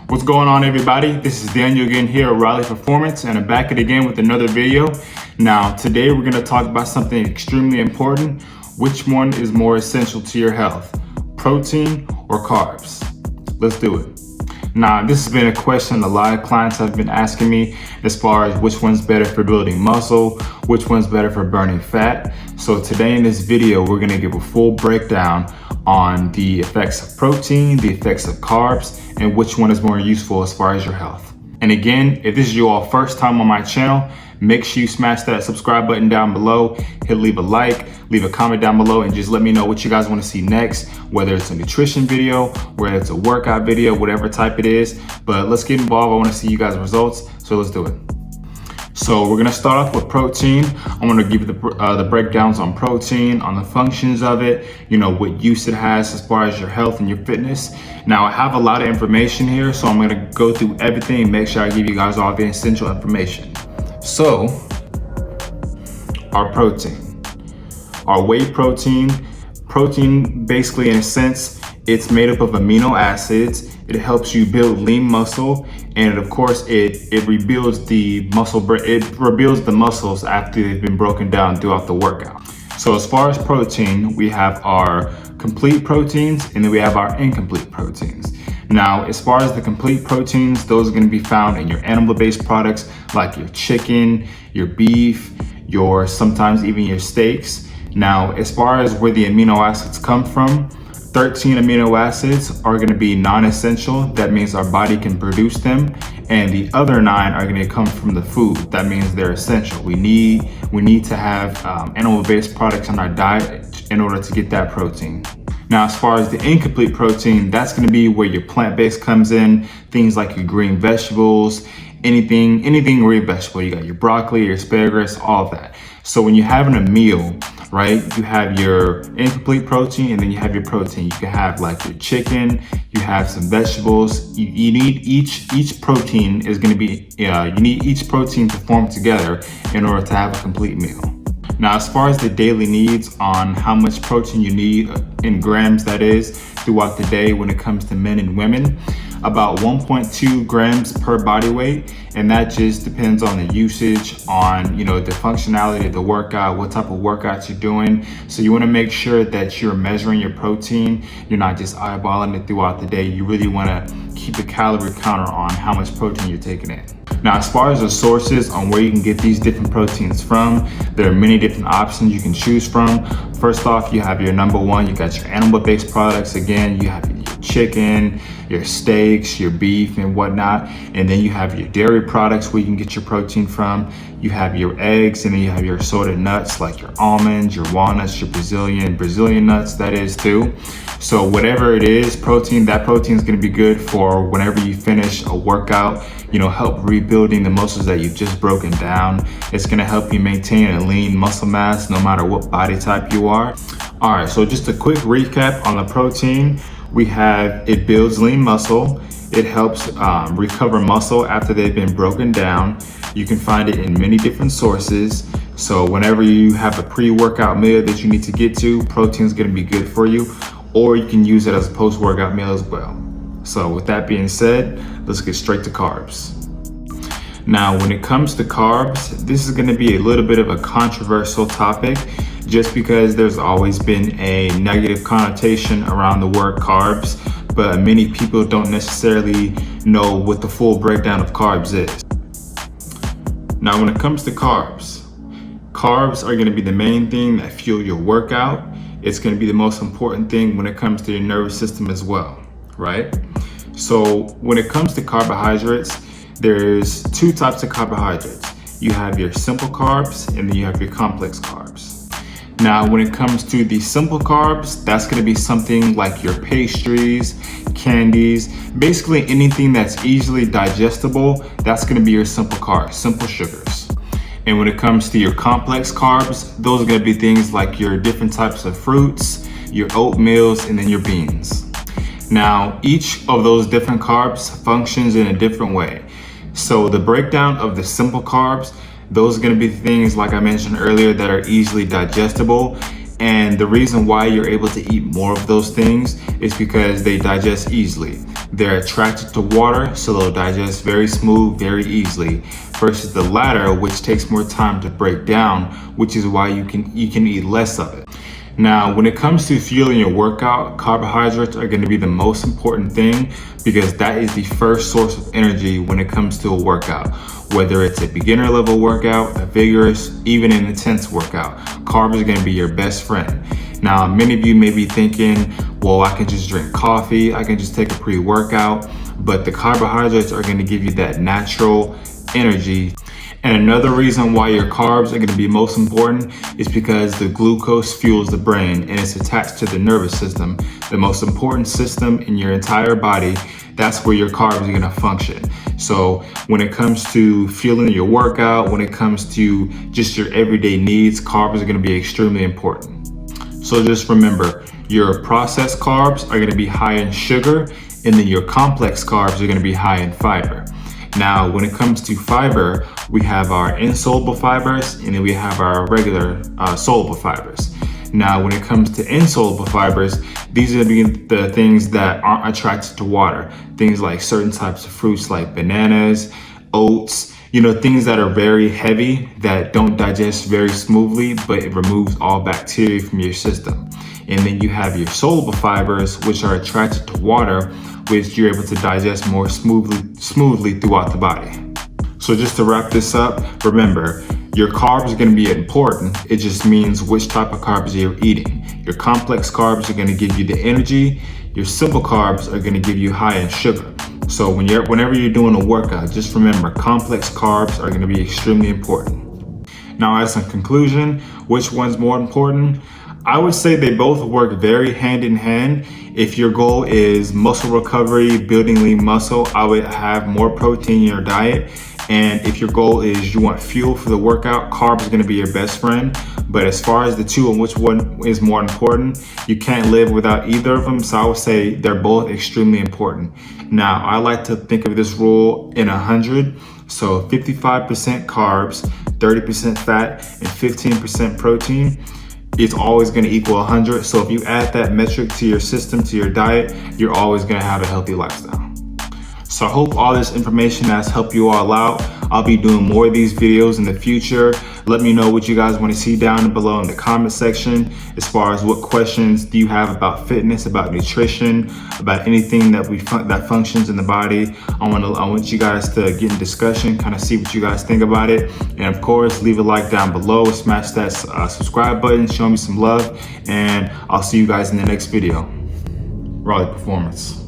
What's going on, everybody? This is Daniel again here at Raleigh Performance, and I'm back again with another video. Now, today we're going to talk about something extremely important. Which one is more essential to your health, protein or carbs? Let's do it. Now, this has been a question a lot of clients have been asking me as far as which one's better for building muscle, which one's better for burning fat. So today in this video, we're going to give a full breakdown on the effects of protein, the effects of carbs, and which one is more useful as far as your health. And again, if this is your first time on my channel, make sure you smash that subscribe button down below, leave a like, leave a comment down below, and just let me know what you guys want to see next, whether it's a nutrition video, whether it's a workout video, whatever type it is. But let's get involved. I want to see you guys' results, so let's do it. So we're gonna start off with protein. I want to give you the breakdowns on protein, on the functions of it, what use it has as far as your health and your fitness. Now I have a lot of information here, so I'm gonna go through everything and make sure I give you guys all the essential information. So, our protein, our whey protein basically in a sense, it's made up of amino acids. It helps you build lean muscle, and of course it rebuilds the muscles after they've been broken down throughout the workout. So as far as protein, we have our complete proteins and then we have our incomplete proteins. Now, as far as the complete proteins, those are going to be found in your animal-based products like your chicken, your beef, sometimes even your steaks. Now, as far as where the amino acids come from, 13 amino acids are going to be non-essential. That means our body can produce them. And the other 9 are going to come from the food. That means they're essential. We need to have animal-based products in our diet in order to get that protein. Now, as far as the incomplete protein, that's going to be where your plant-based comes in. Things like your green vegetables, anything green vegetable. You got your broccoli, your asparagus, all of that. So when you're having a meal, right, you have your incomplete protein and then you have your protein. You can have like your chicken, you have some vegetables. You need each protein is going to be, you need each protein to form together in order to have a complete meal. Now, as far as the daily needs on how much protein you need in grams, that is, throughout the day when it comes to men and women, about 1.2 grams per body weight. And that just depends on the usage, on the functionality of the workout, what type of workouts you're doing. So you want to make sure that you're measuring your protein. You're not just eyeballing it throughout the day. You really want to keep the calorie counter on how much protein you're taking in. Now, as far as the sources on where you can get these different proteins from, there are many different options you can choose from. First off, you have your number one, you got your animal-based products. Again, you have your chicken, your steaks, your beef and whatnot. And then you have your dairy products where you can get your protein from. You have your eggs, and then you have your assorted nuts like your almonds, your walnuts, your Brazilian nuts, that is too. So whatever it is, that protein is going to be good for whenever you finish a workout, help rebuilding the muscles that you've just broken down. It's going to help you maintain a lean muscle mass no matter what body type you are. All right, so just a quick recap on the protein. We have, it builds lean muscle. It helps recover muscle after they've been broken down. You can find it in many different sources. So whenever you have a pre-workout meal that you need to get to, protein is going to be good for you, or you can use it as a post-workout meal as well. So with that being said, let's get straight to carbs. Now, when it comes to carbs, this is going to be a little bit of a controversial topic, just because there's always been a negative connotation around the word carbs, but many people don't necessarily know what the full breakdown of carbs is. Now, when it comes to carbs are going to be the main thing that fuel your workout. It's going to be the most important thing when it comes to your nervous system as well, right? So when it comes to carbohydrates, there's 2 types of carbohydrates. You have your simple carbs and then you have your complex carbs. Now, when it comes to the simple carbs, that's going to be something like your pastries, candies, basically anything that's easily digestible. That's going to be your simple carbs, simple sugars. And when it comes to your complex carbs, those are going to be things like your different types of fruits, your oatmeals, and then your beans. Now, each of those different carbs functions in a different way. So the breakdown of the simple carbs, those are going to be things, like I mentioned earlier, that are easily digestible. And the reason why you're able to eat more of those things is because they digest easily. They're attracted to water, so they'll digest very smooth, very easily, versus the latter, which takes more time to break down, which is why you can eat less of it. Now, when it comes to fueling your workout, carbohydrates are going to be the most important thing because that is the first source of energy when it comes to a workout. Whether it's a beginner level workout, a vigorous, even an intense workout, carbs are going to be your best friend. Now, many of you may be thinking, well, I can just drink coffee, I can just take a pre-workout, but the carbohydrates are going to give you that natural energy. And another reason why your carbs are going to be most important is because the glucose fuels the brain and it's attached to the nervous system, the most important system in your entire body. That's where your carbs are going to function. So when it comes to fueling your workout, when it comes to just your everyday needs, carbs are going to be extremely important. So just remember, your processed carbs are going to be high in sugar, and then your complex carbs are going to be high in fiber. Now, when it comes to fiber, we have our insoluble fibers and then we have our regular soluble fibers. Now, when it comes to insoluble fibers, these are the things that aren't attracted to water. Things like certain types of fruits like bananas, oats, things that are very heavy that don't digest very smoothly, but it removes all bacteria from your system. And then you have your soluble fibers, which are attracted to water, which you're able to digest more smoothly throughout the body. So just to wrap this up, remember, your carbs are going to be important. It just means which type of carbs you're eating. Your complex carbs are going to give you the energy. Your simple carbs are going to give you high in sugar. So whenever you're doing a workout, just remember, complex carbs are going to be extremely important. Now, as a conclusion, which one's more important? I would say they both work very hand in hand. If your goal is muscle recovery, building lean muscle, I would have more protein in your diet. And if your goal is you want fuel for the workout, carbs are going to be your best friend. But as far as the two and which one is more important, you can't live without either of them. So I would say they're both extremely important. Now, I like to think of this rule in 100. So 55% carbs, 30% fat, and 15% protein. It's always going to equal 100. So if you add that metric to your system, to your diet, you're always going to have a healthy lifestyle. So I hope all this information has helped you all out. I'll be doing more of these videos in the future. Let me know what you guys want to see down below in the comment section, as far as what questions do you have about fitness, about nutrition, about anything that functions in the body. I want you guys to get in discussion, kind of see what you guys think about it. And of course, leave a like down below, smash that subscribe button, show me some love, and I'll see you guys in the next video. Raleigh Performance.